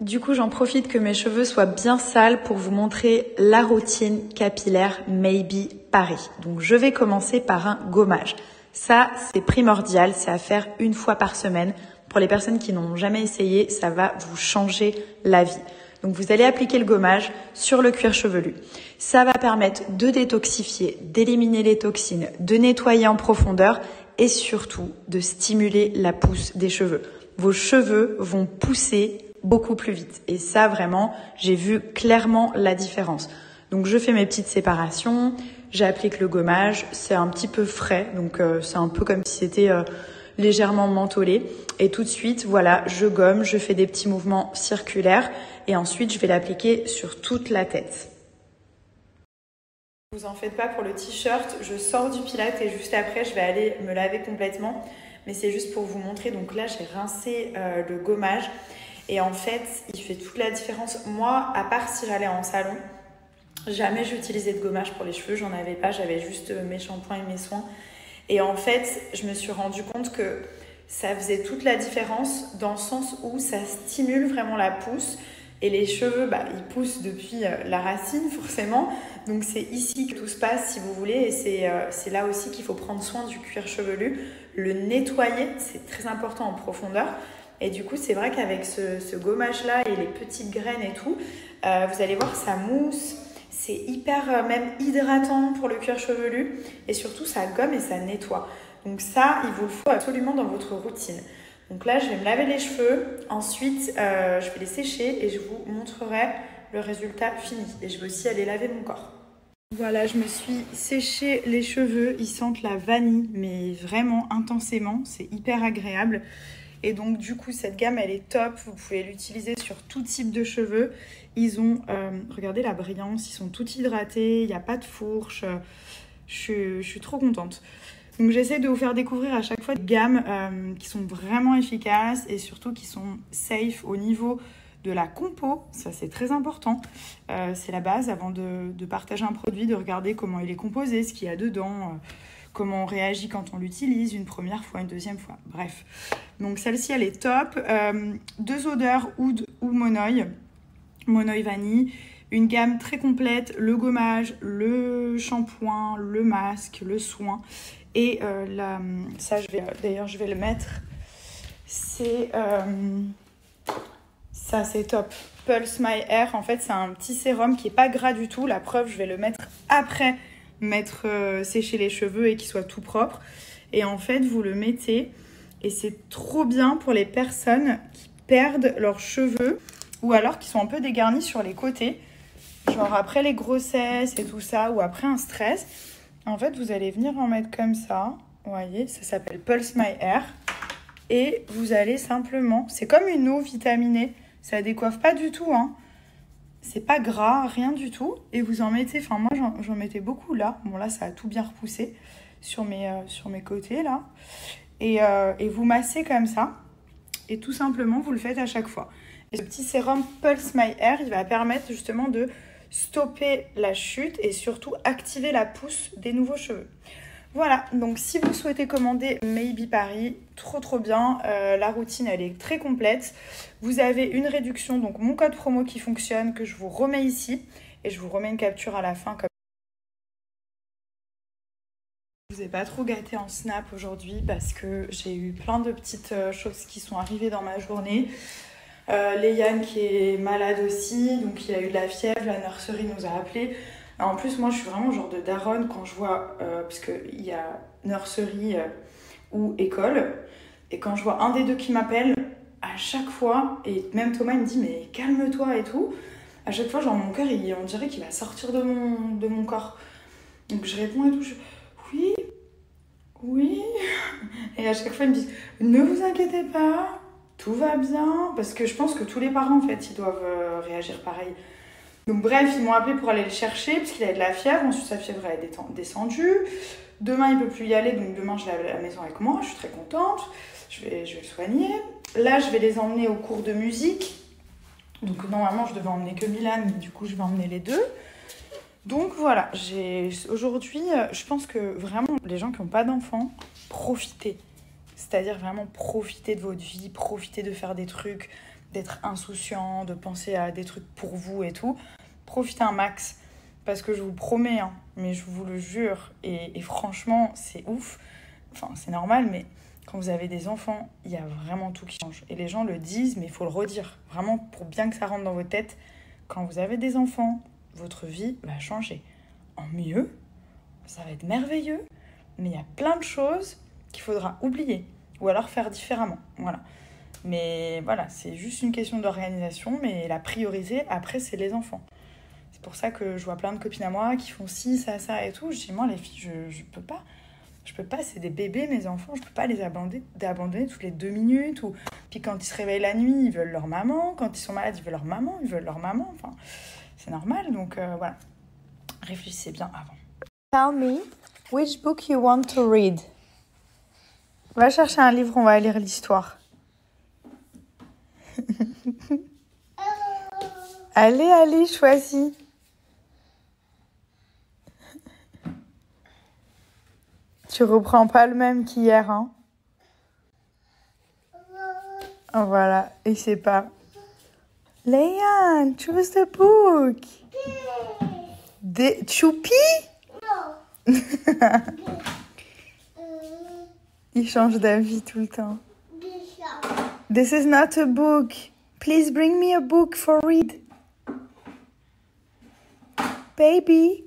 Du coup, j'en profite que mes cheveux soient bien sales pour vous montrer la routine capillaire Maybe Paris. Donc, je vais commencer par un gommage. Ça, c'est primordial, c'est à faire une fois par semaine. Pour les personnes qui n'ont jamais essayé, ça va vous changer la vie. Donc, vous allez appliquer le gommage sur le cuir chevelu. Ça va permettre de détoxifier, d'éliminer les toxines, de nettoyer en profondeur et surtout de stimuler la pousse des cheveux. Vos cheveux vont pousser beaucoup plus vite. Et ça, vraiment, j'ai vu clairement la différence. Donc, je fais mes petites séparations, j'applique le gommage, c'est un petit peu frais, donc c'est un peu comme si c'était légèrement mentholé. Et tout de suite, voilà, je gomme, je fais des petits mouvements circulaires et ensuite, je vais l'appliquer sur toute la tête. Vous en faites pas pour le t-shirt, je sors du Pilates et juste après, je vais aller me laver complètement. Mais c'est juste pour vous montrer. Donc là, j'ai rincé le gommage. Et en fait, il fait toute la différence. Moi, à part si j'allais en salon, jamais j'utilisais de gommage pour les cheveux. J'en avais pas, j'avais juste mes shampoings et mes soins. Et en fait, je me suis rendu compte que ça faisait toute la différence dans le sens où ça stimule vraiment la pousse. Et les cheveux, ils poussent depuis la racine forcément. Donc c'est ici que tout se passe si vous voulez. Et c'est là aussi qu'il faut prendre soin du cuir chevelu. Le nettoyer, c'est très important en profondeur. Et du coup, c'est vrai qu'avec ce gommage-là et les petites graines et tout, vous allez voir, ça mousse. C'est hyper même hydratant pour le cuir chevelu. Et surtout, ça gomme et ça nettoie. Donc ça, il vous le faut absolument dans votre routine. Donc là, je vais me laver les cheveux. Ensuite, je vais les sécher et je vous montrerai le résultat fini. Et je vais aussi aller laver mon corps. Voilà, je me suis séché les cheveux. Ils sentent la vanille, mais vraiment intensément. C'est hyper agréable. Et donc du coup cette gamme elle est top, vous pouvez l'utiliser sur tout type de cheveux. Ils ont, regardez la brillance, ils sont tout hydratés, il n'y a pas de fourche, je suis trop contente. Donc j'essaie de vous faire découvrir à chaque fois des gammes qui sont vraiment efficaces et surtout qui sont safe au niveau de la compo, ça c'est très important. C'est la base avant de partager un produit, de regarder comment il est composé, ce qu'il y a dedans, comment on réagit quand on l'utilise une première fois, une deuxième fois, bref. Donc celle-ci, elle est top. 2 odeurs, oud ou monoï vanille. Une gamme très complète, le gommage, le shampoing, le masque, le soin. Et ça, d'ailleurs, je vais le mettre. Ça, c'est top. Pulse My Hair, en fait, c'est un petit sérum qui n'est pas gras du tout. La preuve, je vais le mettre après sécher les cheveux et qu'il soit tout propre. Et en fait, vous le mettez et c'est trop bien pour les personnes qui perdent leurs cheveux ou alors qui sont un peu dégarnis sur les côtés, genre après les grossesses et tout ça ou après un stress. En fait, vous allez venir en mettre comme ça. Vous voyez, ça s'appelle Pulse My Hair. Et vous allez simplement, c'est comme une eau vitaminée, ça décoiffe pas du tout, hein. C'est pas gras, rien du tout. Et vous en mettez, enfin moi j'en mettais beaucoup là. Bon là ça a tout bien repoussé sur mes côtés là. Et vous massez comme ça. Et tout simplement vous le faites à chaque fois. Et ce petit sérum Pulse My Hair, il va permettre justement de stopper la chute et surtout activer la pousse des nouveaux cheveux. Voilà, donc si vous souhaitez commander Maybe Paris, trop bien, la routine elle est très complète. Vous avez une réduction, donc mon code promo qui fonctionne, que je vous remets ici. Et je vous remets une capture à la fin. Je vous ai pas trop gâté en snap aujourd'hui parce que j'ai eu plein de petites choses qui sont arrivées dans ma journée. Léane qui est malade aussi, donc il a eu de la fièvre, la nurserie nous a appelés. En plus, moi, je suis vraiment genre de daronne quand je vois, parce qu'il y a nurserie ou école, et quand je vois un des deux qui m'appelle, à chaque fois, et même Thomas, il me dit, mais calme-toi et tout, à chaque fois, genre, mon cœur, on dirait qu'il va sortir de mon corps. Donc, je réponds et tout, oui, et à chaque fois, ils me disent, ne vous inquiétez pas, tout va bien, parce que je pense que tous les parents, en fait, ils doivent réagir pareil. Donc bref, ils m'ont appelé pour aller le chercher parce qu'il avait de la fièvre. Ensuite, sa fièvre est descendue. Demain, il ne peut plus y aller. Donc demain, je l'ai à la maison avec moi. Je suis très contente. Je vais le soigner. Là, je vais les emmener au cours de musique. Donc normalement, je devais emmener que Milan. Mais du coup, je vais emmener les deux. Donc voilà, aujourd'hui, je pense que vraiment, les gens qui n'ont pas d'enfants, profitez. C'est-à-dire vraiment profitez de votre vie. Profitez de faire des trucs. d'être insouciant, de penser à des trucs pour vous et tout, profitez un max. Parce que je vous promets, hein, mais je vous le jure, et franchement, c'est ouf. Enfin, c'est normal, mais quand vous avez des enfants, il y a vraiment tout qui change. Et les gens le disent, mais il faut le redire. Vraiment, pour bien que ça rentre dans vos têtes, quand vous avez des enfants, votre vie va changer. En mieux, ça va être merveilleux, mais il y a plein de choses qu'il faudra oublier. Ou alors faire différemment. Voilà. Mais voilà, c'est juste une question d'organisation, mais la priorité, après, c'est les enfants. C'est pour ça que je vois plein de copines à moi qui font ci, ça et tout. Je dis, moi, les filles, je peux pas. Je peux pas, c'est des bébés, mes enfants. Je peux pas les abandonner toutes les 2 minutes. Ou... Puis quand ils se réveillent la nuit, ils veulent leur maman. Quand ils sont malades, ils veulent leur maman. Ils veulent leur maman. Enfin, c'est normal. Donc voilà. Réfléchissez bien avant. Tell me which book you want to read. Va chercher un livre, on va lire l'histoire. Allez, choisis. Tu reprends pas le même qu'hier, hein? Oh, voilà, il sait pas. Léane, choose the book. Choupi? Non. Il change d'avis tout le temps. This is not a book. Please bring me a book for read. Baby.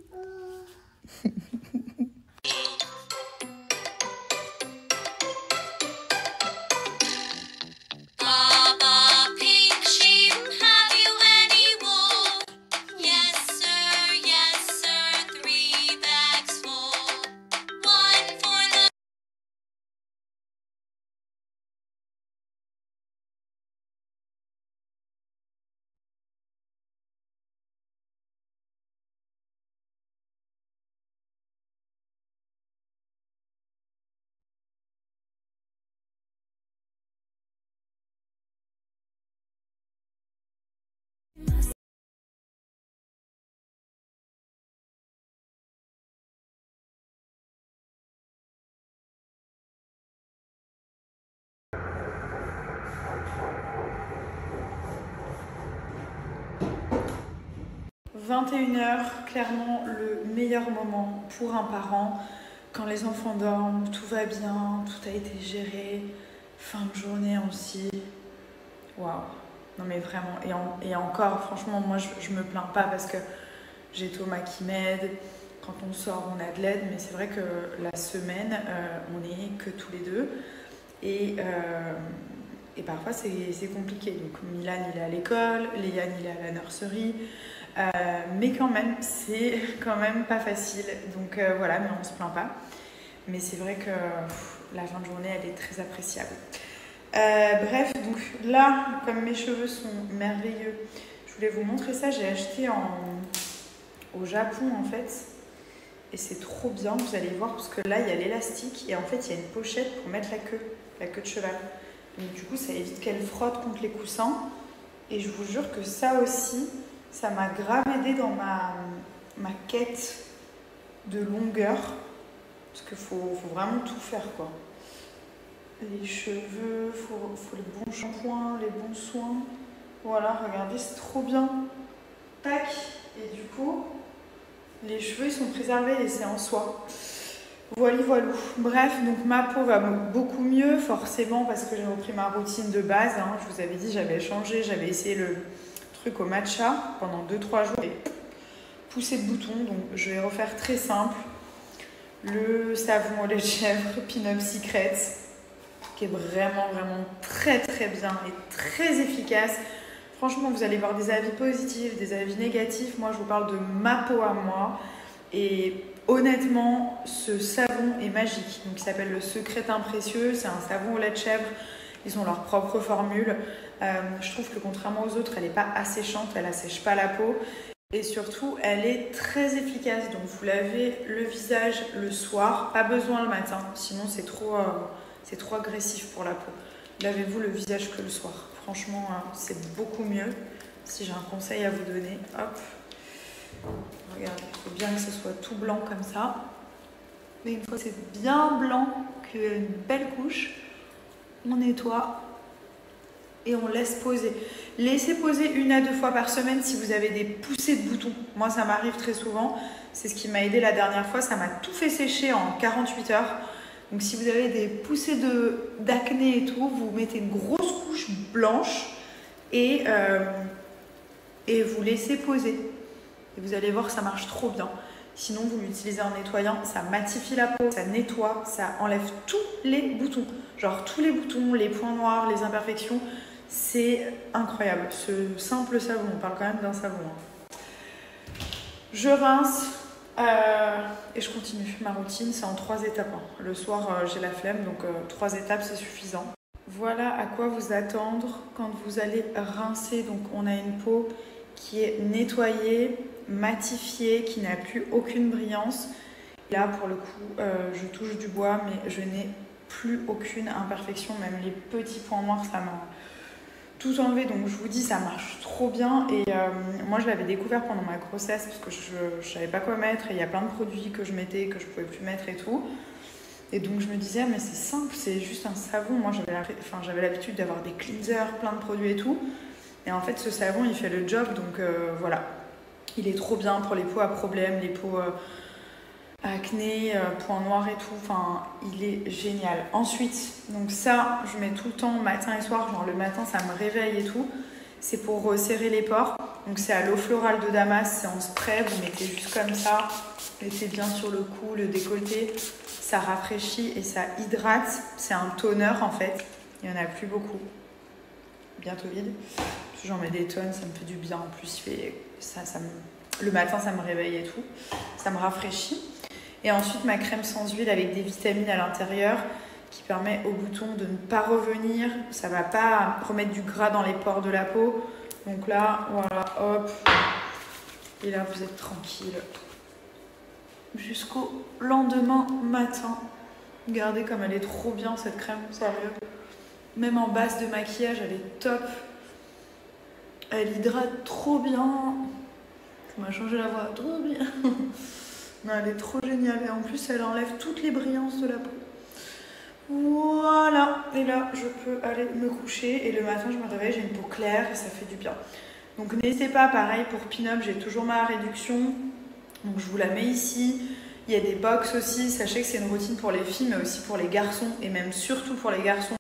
« 21h, clairement le meilleur moment pour un parent. Quand les enfants dorment, tout va bien, tout a été géré. Fin de journée aussi. Waouh. Non mais vraiment. Et encore, franchement, moi je me plains pas parce que j'ai Thomas qui m'aide. Quand on sort, on a de l'aide. Mais c'est vrai que la semaine, on n'est que tous les deux. Et parfois c'est compliqué. Donc Milan il est à l'école, Léane il est à la nurserie. Mais quand même, c'est quand même pas facile. Donc voilà, mais on se plaint pas. Mais c'est vrai que la fin de journée, elle est très appréciable. Bref, donc là, comme mes cheveux sont merveilleux, je voulais vous montrer ça. J'ai acheté au Japon en fait. Et c'est trop bien, vous allez voir, parce que là, il y a l'élastique. Et en fait, il y a une pochette pour mettre la queue de cheval. Donc du coup, ça évite qu'elle frotte contre les coussins. Et je vous jure que ça aussi, ça m'a grave aidé dans ma quête de longueur. Parce qu'il faut vraiment tout faire, quoi. Les cheveux, faut les bons shampoings, les bons soins. Voilà, regardez, c'est trop bien. Tac. Et du coup, les cheveux, ils sont préservés et c'est en soie. Voilà. Bref, donc ma peau va beaucoup mieux, forcément, parce que j'ai repris ma routine de base. Hein. Je vous avais dit, j'avais changé, j'avais essayé le truc au matcha pendant 2-3 jours et poussé de bouton. Donc je vais refaire très simple. Le savon au lait de chèvre Pin-Up Secret, qui est vraiment très bien et très efficace. Franchement, vous allez voir des avis positifs, des avis négatifs. Moi, je vous parle de ma peau à moi. Et honnêtement, ce savon est magique. Donc, il s'appelle le Secrétin Précieux. C'est un savon au lait de chèvre. Ils ont leur propre formule. Je trouve que contrairement aux autres, elle n'est pas asséchante. Elle n'assèche pas la peau. Et surtout, elle est très efficace. Donc, vous lavez le visage le soir. Pas besoin le matin. Sinon, c'est trop agressif pour la peau. Lavez-vous le visage que le soir. Franchement, c'est beaucoup mieux. Si j'ai un conseil à vous donner, hop. Regardez, il faut bien que ce soit tout blanc comme ça. Mais une fois que c'est bien blanc, qu'il y a une belle couche, on nettoie. et on laisse poser. Laissez poser 1 à 2 fois par semaine si vous avez des poussées de boutons. Moi, ça m'arrive très souvent. C'est ce qui m'a aidé la dernière fois. Ça m'a tout fait sécher en 48 heures. Donc, si vous avez des poussées d'acné et tout, vous mettez une grosse couche blanche et vous laissez poser. Et vous allez voir, ça marche trop bien. Sinon, vous l'utilisez en nettoyant, ça matifie la peau, ça nettoie, ça enlève tous les boutons. Genre tous les boutons, les points noirs, les imperfections. C'est incroyable. Ce simple savon, on parle quand même d'un savon. Je rince et je continue. Ma routine, c'est en 3 étapes. Le soir, j'ai la flemme, donc 3 étapes, c'est suffisant. Voilà à quoi vous attendre quand vous allez rincer. Donc, on a une peau qui est nettoyée, matifiée, qui n'a plus aucune brillance. Là, pour le coup, je touche du bois, mais je n'ai plus aucune imperfection. Même les petits points noirs, ça m'a tout enlevé. Donc, je vous dis, ça marche trop bien. Et moi, je l'avais découvert pendant ma grossesse parce que je ne savais pas quoi mettre. Et il y a plein de produits que je mettais, que je ne pouvais plus mettre et tout. Et donc, je me disais, mais c'est simple, c'est juste un savon. Moi, j'avais l'habitude d'avoir des cleansers, plein de produits et tout. Et en fait, ce savon, il fait le job, donc voilà. Il est trop bien pour les peaux à problème, les peaux acné, points noirs et tout. Enfin, il est génial. Ensuite, donc ça, je mets tout le temps, matin et soir. Genre le matin, ça me réveille et tout. C'est pour resserrer les pores. Donc c'est à l'eau florale de Damas, c'est en spray. Vous mettez juste comme ça. Mettez bien sur le cou, le décolleté. Ça rafraîchit et ça hydrate. C'est un toner en fait. Il n'y en a plus beaucoup. Bientôt vide. J'en mets des tonnes, ça me fait du bien. En plus, le matin, ça me réveille et tout. Ça me rafraîchit. Et ensuite, ma crème sans huile avec des vitamines à l'intérieur qui permet aux boutons de ne pas revenir. Ça ne va pas remettre du gras dans les pores de la peau. Donc là, voilà, hop. Et là, vous êtes tranquille. Jusqu'au lendemain matin. Regardez comme elle est trop bien, cette crème, sérieux. Même en base de maquillage, elle est top. Elle hydrate trop bien. Ça m'a changé la voix, trop bien. Non, elle est trop géniale. Et en plus, elle enlève toutes les brillances de la peau. Voilà. Et là, je peux aller me coucher. Et le matin, je me réveille, j'ai une peau claire et ça fait du bien. Donc, n'hésitez pas, pareil, pour Pin-Up, j'ai toujours ma réduction. Donc, je vous la mets ici. Il y a des box aussi. Sachez que c'est une routine pour les filles, mais aussi pour les garçons. Et même surtout pour les garçons.